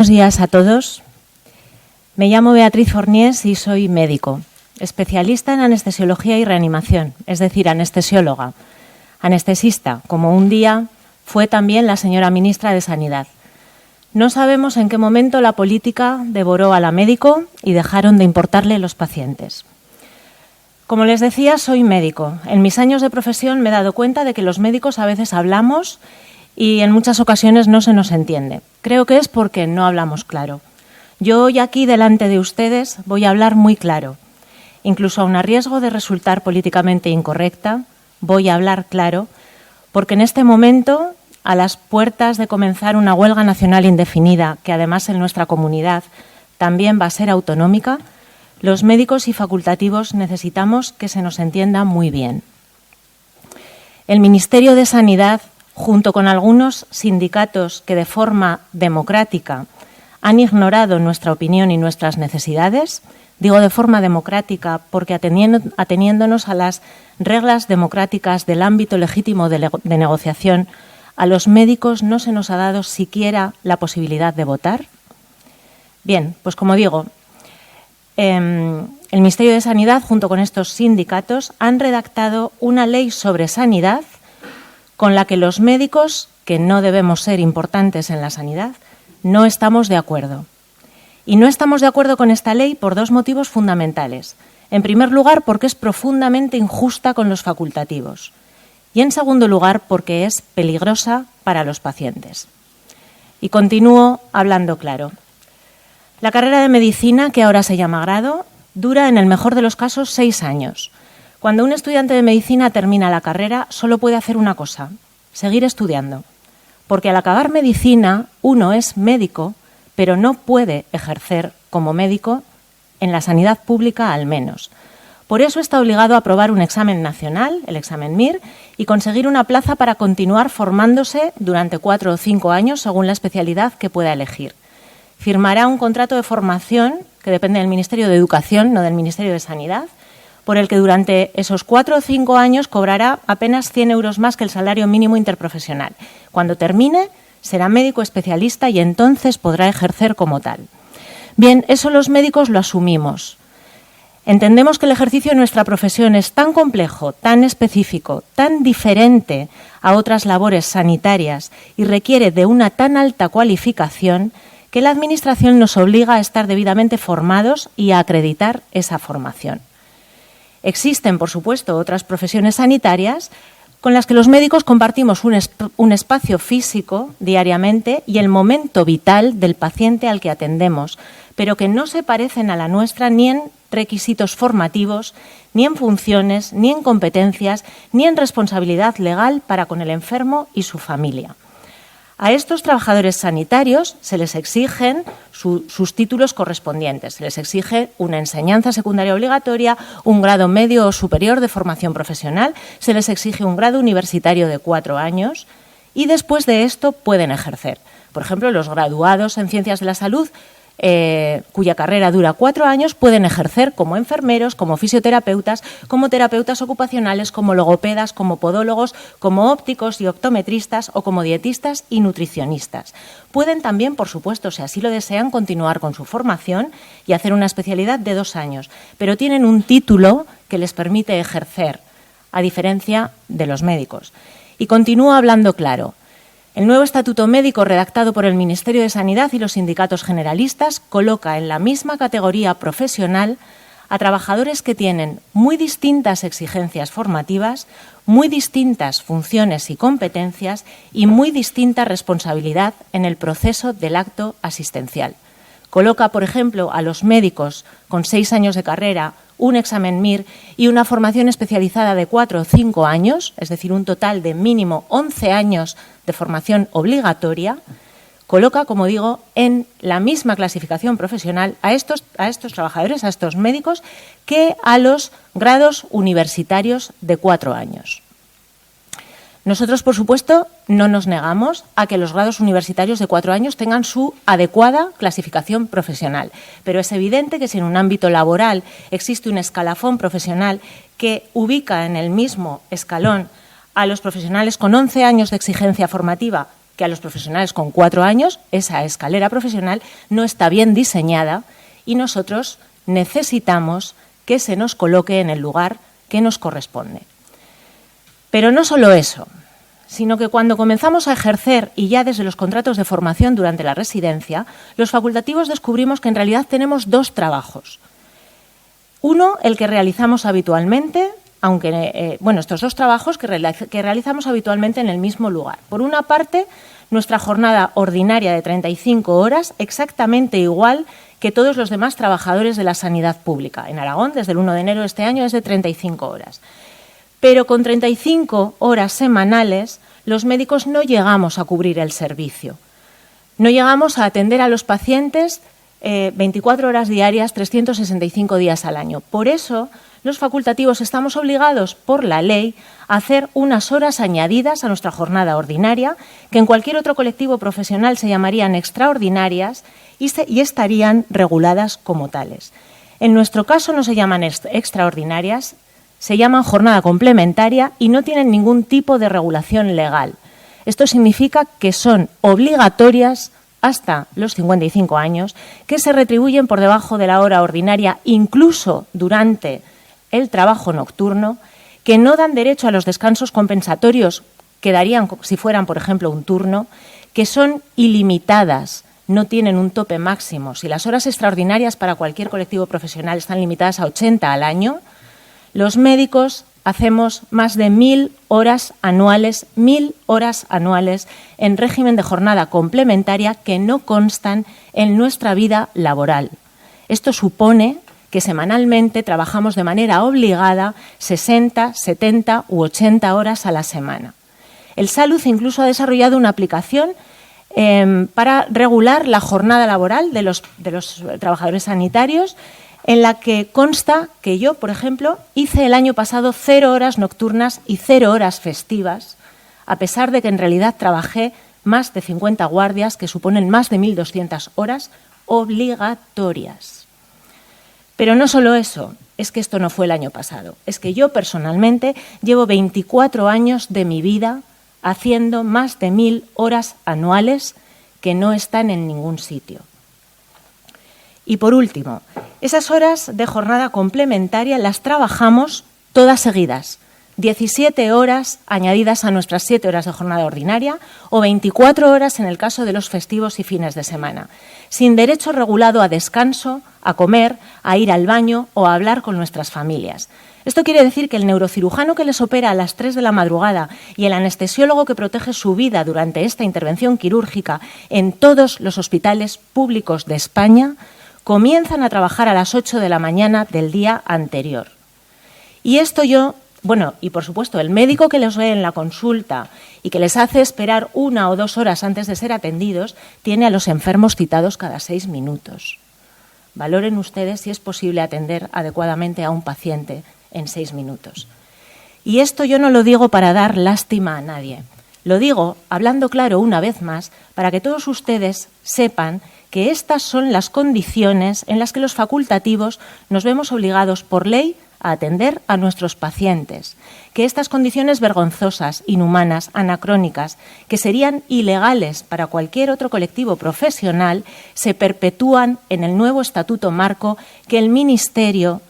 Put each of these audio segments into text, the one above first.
Buenos días a todos. Me llamo Beatriz Forniés y soy médico, especialista en anestesiología y reanimación, es decir, anestesióloga, anestesista, como un día fue también la señora ministra de Sanidad. No sabemos en qué momento la política devoró a la médico y dejaron de importarle los pacientes. Como les decía, soy médico. En mis años de profesión me he dado cuenta de que los médicos a veces hablamos y en muchas ocasiones no se nos entiende. Creo que es porque no hablamos claro. Yo hoy aquí delante de ustedes voy a hablar muy claro. Incluso aun a riesgo de resultar políticamente incorrecta, voy a hablar claro, porque en este momento, a las puertas de comenzar una huelga nacional indefinida, que además en nuestra comunidad también va a ser autonómica, los médicos y facultativos necesitamos que se nos entienda muy bien. El Ministerio de Sanidad, junto con algunos sindicatos que de forma democrática han ignorado nuestra opinión y nuestras necesidades, digo de forma democrática porque ateniéndonos a las reglas democráticas del ámbito legítimo de negociación, a los médicos no se nos ha dado siquiera la posibilidad de votar. Bien, pues como digo, el Ministerio de Sanidad, junto con estos sindicatos, han redactado una ley sobre sanidad con la que los médicos, que no debemos ser importantes en la sanidad, no estamos de acuerdo. Y no estamos de acuerdo con esta ley por dos motivos fundamentales. En primer lugar, porque es profundamente injusta con los facultativos. Y en segundo lugar, porque es peligrosa para los pacientes. Y continúo hablando claro. La carrera de medicina, que ahora se llama grado, dura en el mejor de los casos 6 años. Cuando un estudiante de medicina termina la carrera, solo puede hacer una cosa, seguir estudiando. Porque al acabar medicina, uno es médico, pero no puede ejercer como médico en la sanidad pública al menos. Por eso está obligado a aprobar un examen nacional, el examen MIR, y conseguir una plaza para continuar formándose durante 4 o 5 años según la especialidad que pueda elegir. Firmará un contrato de formación que depende del Ministerio de Educación, no del Ministerio de Sanidad, por el que durante esos 4 o 5 años cobrará apenas 100 euros más que el salario mínimo interprofesional. Cuando termine, será médico especialista y entonces podrá ejercer como tal. Bien, eso los médicos lo asumimos. Entendemos que el ejercicio de nuestra profesión es tan complejo, tan específico, tan diferente a otras labores sanitarias y requiere de una tan alta cualificación que la Administración nos obliga a estar debidamente formados y a acreditar esa formación. Existen, por supuesto, otras profesiones sanitarias con las que los médicos compartimos un espacio físico diariamente y el momento vital del paciente al que atendemos, pero que no se parecen a la nuestra ni en requisitos formativos, ni en funciones, ni en competencias, ni en responsabilidad legal para con el enfermo y su familia. A estos trabajadores sanitarios se les exigen sus títulos correspondientes. Se les exige una enseñanza secundaria obligatoria, un grado medio o superior de formación profesional, se les exige un grado universitario de 4 años y después de esto pueden ejercer. Por ejemplo, los graduados en Ciencias de la Salud, cuya carrera dura 4 años, pueden ejercer como enfermeros, como fisioterapeutas, como terapeutas ocupacionales, como logopedas, como podólogos, como ópticos y optometristas o como dietistas y nutricionistas. Pueden también, por supuesto, si así lo desean, continuar con su formación y hacer una especialidad de 2 años, pero tienen un título que les permite ejercer, a diferencia de los médicos. Y continúo hablando claro. El nuevo Estatuto Médico redactado por el Ministerio de Sanidad y los sindicatos generalistas coloca en la misma categoría profesional a trabajadores que tienen muy distintas exigencias formativas, muy distintas funciones y competencias y muy distinta responsabilidad en el proceso del acto asistencial. Coloca, por ejemplo, a los médicos con 6 años de carrera, un examen MIR y una formación especializada de 4 o 5 años, es decir, un total de mínimo 11 años de formación obligatoria, coloca, como digo, en la misma clasificación profesional a estos trabajadores, a estos médicos, que a los grados universitarios de 4 años. Nosotros, por supuesto, no nos negamos a que los grados universitarios de 4 años tengan su adecuada clasificación profesional, pero es evidente que si en un ámbito laboral existe un escalafón profesional que ubica en el mismo escalón a los profesionales con 11 años de exigencia formativa que a los profesionales con 4 años esa escalera profesional no está bien diseñada y nosotros necesitamos que se nos coloque en el lugar que nos corresponde. Pero no solo eso, sino que cuando comenzamos a ejercer y ya desde los contratos de formación durante la residencia, los facultativos descubrimos que en realidad tenemos 2 trabajos. Uno, el que realizamos habitualmente, aunque estos 2 trabajos que realizamos habitualmente en el mismo lugar. Por una parte, nuestra jornada ordinaria de 35 horas, exactamente igual que todos los demás trabajadores de la sanidad pública. En Aragón, desde el 1 de enero de este año, es de 35 horas. Pero con 35 horas semanales, los médicos no llegamos a cubrir el servicio. No llegamos a atender a los pacientes 24 horas diarias, 365 días al año. Por eso, los facultativos estamos obligados por la ley a hacer unas horas añadidas a nuestra jornada ordinaria, que en cualquier otro colectivo profesional se llamarían extraordinarias y estarían reguladas como tales. En nuestro caso no se llaman extraordinarias, se llaman jornada complementaria y no tienen ningún tipo de regulación legal. Esto significa que son obligatorias hasta los 55 años, que se retribuyen por debajo de la hora ordinaria, incluso durante el trabajo nocturno, que no dan derecho a los descansos compensatorios que darían si fueran, por ejemplo, un turno, que son ilimitadas, no tienen un tope máximo. Si las horas extraordinarias para cualquier colectivo profesional están limitadas a 80 al año, los médicos hacemos más de 1.000 horas anuales, 1.000 horas anuales en régimen de jornada complementaria que no constan en nuestra vida laboral. Esto supone que semanalmente trabajamos de manera obligada 60, 70 u 80 horas a la semana. El Salud incluso ha desarrollado una aplicación para regular la jornada laboral de los trabajadores sanitarios, en la que consta que yo, por ejemplo, hice el año pasado 0 horas nocturnas y 0 horas festivas, a pesar de que en realidad trabajé más de 50 guardias, que suponen más de 1.200 horas obligatorias. Pero no solo eso, es que esto no fue el año pasado, es que yo personalmente llevo 24 años de mi vida haciendo más de 1.000 horas anuales que no están en ningún sitio. Y por último, esas horas de jornada complementaria las trabajamos todas seguidas, 17 horas añadidas a nuestras 7 horas de jornada ordinaria o 24 horas en el caso de los festivos y fines de semana, sin derecho regulado a descanso, a comer, a ir al baño o a hablar con nuestras familias. Esto quiere decir que el neurocirujano que les opera a las 3 de la madrugada y el anestesiólogo que protege su vida durante esta intervención quirúrgica en todos los hospitales públicos de España comienzan a trabajar a las 8 de la mañana del día anterior. Y esto y por supuesto el médico que los ve en la consulta y que les hace esperar 1 o 2 horas antes de ser atendidos, tiene a los enfermos citados cada 6 minutos. Valoren ustedes si es posible atender adecuadamente a un paciente en 6 minutos. Y esto yo no lo digo para dar lástima a nadie. Lo digo, hablando claro una vez más, para que todos ustedes sepan que estas son las condiciones en las que los facultativos nos vemos obligados por ley a atender a nuestros pacientes, que estas condiciones vergonzosas, inhumanas, anacrónicas, que serían ilegales para cualquier otro colectivo profesional, se perpetúan en el nuevo Estatuto Marco que el Ministerio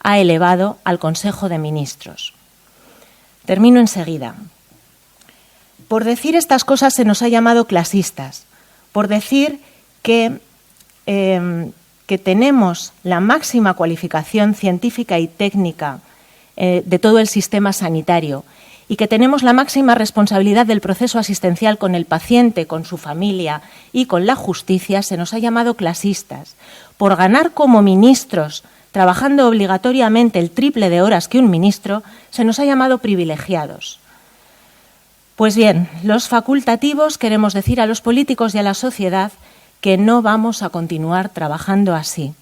ha elevado al Consejo de Ministros. Termino enseguida. Por decir estas cosas se nos ha llamado clasistas, por decir que tenemos la máxima cualificación científica y técnica de todo el sistema sanitario y que tenemos la máxima responsabilidad del proceso asistencial con el paciente, con su familia y con la justicia, se nos ha llamado clasistas. Por ganar como ministros, trabajando obligatoriamente el triple de horas que un ministro, se nos ha llamado privilegiados. Pues bien, los facultativos queremos decir a los políticos y a la sociedad que no vamos a continuar trabajando así.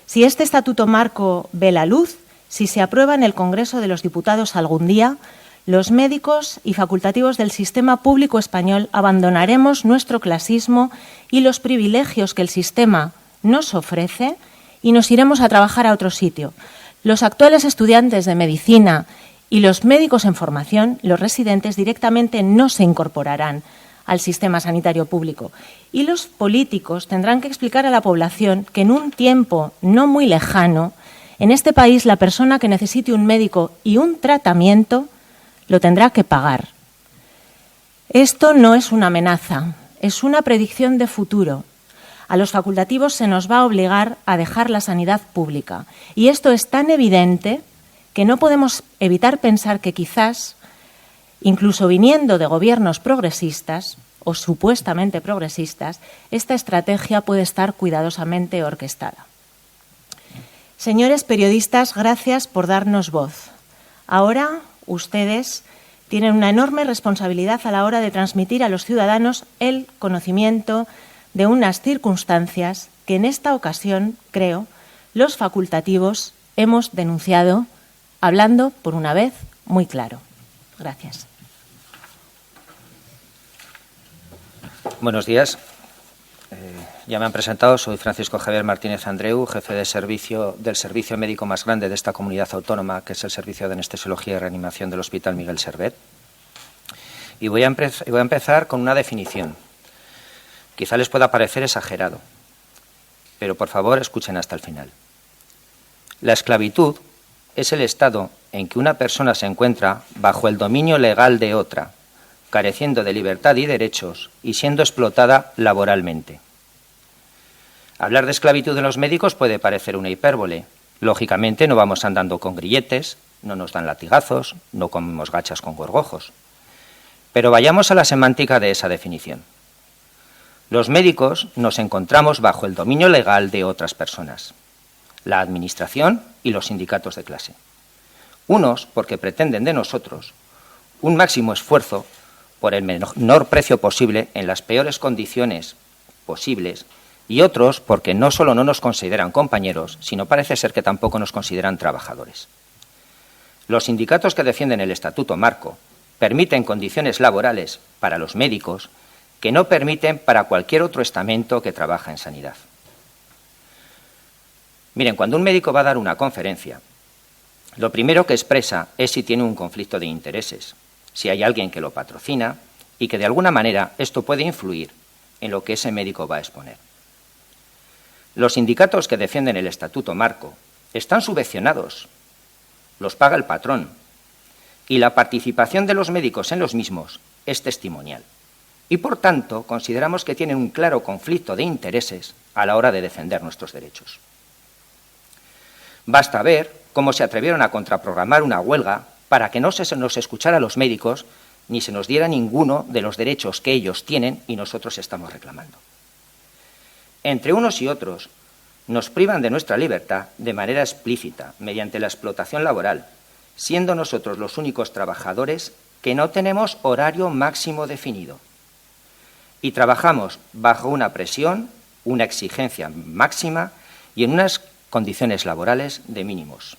Si este Estatuto Marco ve la luz, si se aprueba en el Congreso de los Diputados algún día, los médicos y facultativos del sistema público español abandonaremos nuestro clasismo y los privilegios que el sistema nos ofrece y nos iremos a trabajar a otro sitio. Los actuales estudiantes de medicina Y los médicos en formación, los residentes, directamente no se incorporarán al sistema sanitario público. Y los políticos tendrán que explicar a la población que en un tiempo no muy lejano, en este país la persona que necesite un médico y un tratamiento lo tendrá que pagar. Esto no es una amenaza, es una predicción de futuro. A los facultativos se nos va a obligar a dejar la sanidad pública. Y esto es tan evidente que no podemos evitar pensar que quizás, incluso viniendo de gobiernos progresistas o supuestamente progresistas, esta estrategia puede estar cuidadosamente orquestada. Señores periodistas, gracias por darnos voz. Ahora ustedes tienen una enorme responsabilidad a la hora de transmitir a los ciudadanos el conocimiento de unas circunstancias que en esta ocasión, creo, los facultativos hemos denunciado, hablando por una vez muy claro. Gracias. Buenos días. Ya me han presentado, soy Francisco Javier Martínez Andreu, jefe de servicio del servicio médico más grande de esta comunidad autónoma, que es el Servicio de Anestesiología y Reanimación del Hospital Miguel Servet. Y voy a empezar con una definición. Quizá les pueda parecer exagerado, pero por favor escuchen hasta el final. La esclavitud es el estado en que una persona se encuentra bajo el dominio legal de otra, careciendo de libertad y derechos y siendo explotada laboralmente. Hablar de esclavitud en los médicos puede parecer una hipérbole. Lógicamente no vamos andando con grilletes, no nos dan latigazos, no comemos gachas con gorgojos. Pero vayamos a la semántica de esa definición. Los médicos nos encontramos bajo el dominio legal de otras personas, la administración y los sindicatos de clase. Unos porque pretenden de nosotros un máximo esfuerzo por el menor precio posible en las peores condiciones posibles, y otros porque no solo no nos consideran compañeros, sino parece ser que tampoco nos consideran trabajadores. Los sindicatos que defienden el Estatuto Marco permiten condiciones laborales para los médicos que no permiten para cualquier otro estamento que trabaja en sanidad. Miren, cuando un médico va a dar una conferencia, lo primero que expresa es si tiene un conflicto de intereses, si hay alguien que lo patrocina y que de alguna manera esto puede influir en lo que ese médico va a exponer. Los sindicatos que defienden el Estatuto Marco están subvencionados, los paga el patrón, y la participación de los médicos en los mismos es testimonial. Y, por tanto, consideramos que tienen un claro conflicto de intereses a la hora de defender nuestros derechos. Basta ver cómo se atrevieron a contraprogramar una huelga para que no se nos escuchara a los médicos ni se nos diera ninguno de los derechos que ellos tienen y nosotros estamos reclamando. Entre unos y otros, nos privan de nuestra libertad de manera explícita, mediante la explotación laboral, siendo nosotros los únicos trabajadores que no tenemos horario máximo definido. Y trabajamos bajo una presión, una exigencia máxima y en unas condiciones laborales de mínimos,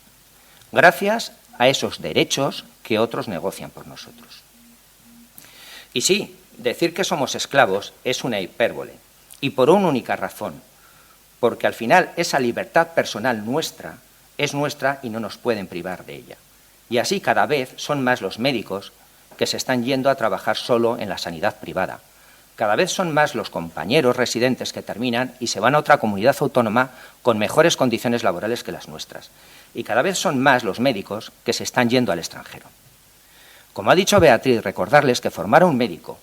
gracias a esos derechos que otros negocian por nosotros. Y sí, decir que somos esclavos es una hipérbole, y por una única razón, porque al final esa libertad personal nuestra es nuestra y no nos pueden privar de ella. Y así cada vez son más los médicos que se están yendo a trabajar solo en la sanidad privada. Cada vez son más los compañeros residentes que terminan y se van a otra comunidad autónoma con mejores condiciones laborales que las nuestras. Y cada vez son más los médicos que se están yendo al extranjero. Como ha dicho Beatriz, recordarles que formar a un médico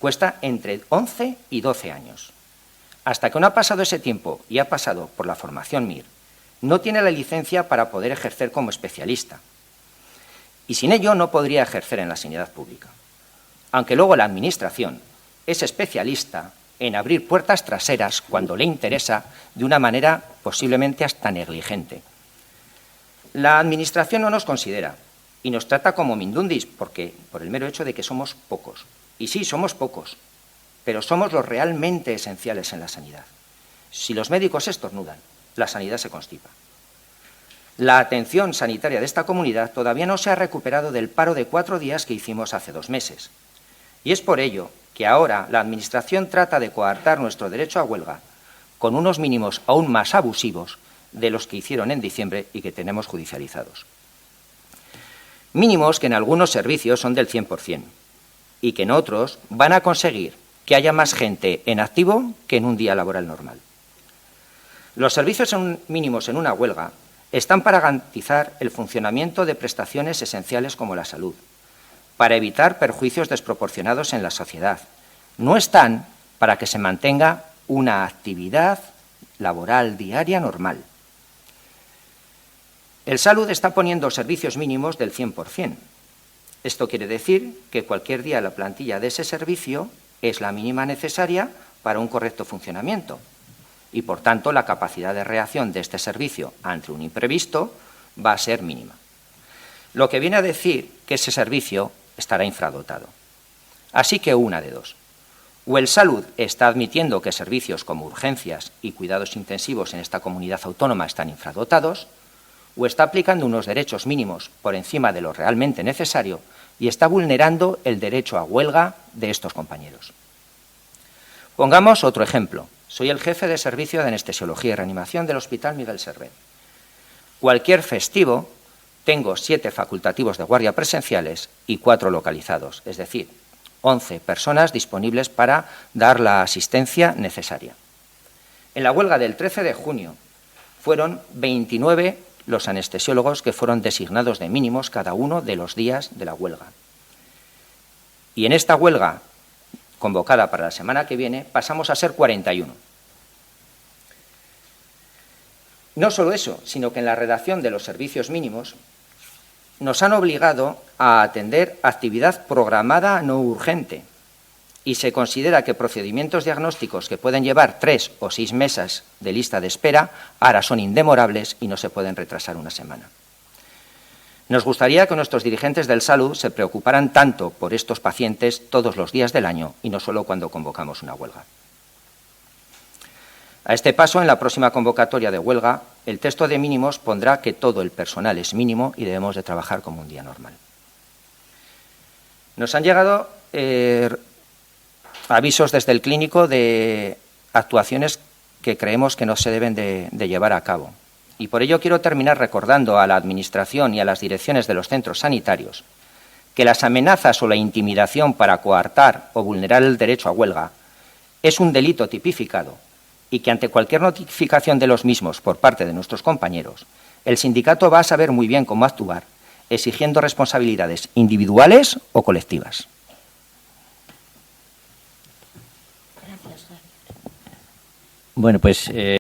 cuesta entre 11 y 12 años. Hasta que no ha pasado ese tiempo y ha pasado por la formación MIR, no tiene la licencia para poder ejercer como especialista. Y sin ello no podría ejercer en la sanidad pública. Aunque luego la Administración es especialista en abrir puertas traseras cuando le interesa de una manera posiblemente hasta negligente. La Administración no nos considera y nos trata como mindundis por el mero hecho de que somos pocos. Y sí, somos pocos, pero somos los realmente esenciales en la sanidad. Si los médicos estornudan, la sanidad se constipa. La atención sanitaria de esta comunidad todavía no se ha recuperado del paro de 4 días que hicimos hace 2 meses. Y es por ello que ahora la Administración trata de coartar nuestro derecho a huelga con unos mínimos aún más abusivos de los que hicieron en diciembre y que tenemos judicializados. Mínimos que en algunos servicios son del 100% y que en otros van a conseguir que haya más gente en activo que en un día laboral normal. Los servicios mínimos en una huelga están para garantizar el funcionamiento de prestaciones esenciales como la salud, para evitar perjuicios desproporcionados en la sociedad. No están para que se mantenga una actividad laboral diaria normal. El Salud está poniendo servicios mínimos del 100%. Esto quiere decir que cualquier día la plantilla de ese servicio es la mínima necesaria para un correcto funcionamiento y, por tanto, la capacidad de reacción de este servicio ante un imprevisto va a ser mínima. Lo que viene a decir que ese servicio estará infradotado. Así que una de dos. O el Salud está admitiendo que servicios como urgencias y cuidados intensivos en esta comunidad autónoma están infradotados, o está aplicando unos derechos mínimos por encima de lo realmente necesario y está vulnerando el derecho a huelga de estos compañeros. Pongamos otro ejemplo. Soy el jefe de servicio de anestesiología y reanimación del Hospital Miguel Servet. Cualquier festivo tengo 7 facultativos de guardia presenciales y 4 localizados, es decir, 11 personas disponibles para dar la asistencia necesaria. En la huelga del 13 de junio fueron 29 los anestesiólogos que fueron designados de mínimos cada uno de los días de la huelga. Y en esta huelga, convocada para la semana que viene, pasamos a ser 41. No solo eso, sino que en la redacción de los servicios mínimos nos han obligado a atender actividad programada no urgente y se considera que procedimientos diagnósticos que pueden llevar 3 o 6 meses de lista de espera ahora son indemorables y no se pueden retrasar una semana. Nos gustaría que nuestros dirigentes del Salud se preocuparan tanto por estos pacientes todos los días del año y no solo cuando convocamos una huelga. A este paso, en la próxima convocatoria de huelga, el texto de mínimos pondrá que todo el personal es mínimo y debemos de trabajar como un día normal. Nos han llegado avisos desde el clínico de actuaciones que creemos que no se deben de llevar a cabo. Y por ello quiero terminar recordando a la Administración y a las direcciones de los centros sanitarios que las amenazas o la intimidación para coartar o vulnerar el derecho a huelga es un delito tipificado y que ante cualquier notificación de los mismos por parte de nuestros compañeros, el sindicato va a saber muy bien cómo actuar, exigiendo responsabilidades individuales o colectivas. Bueno, pues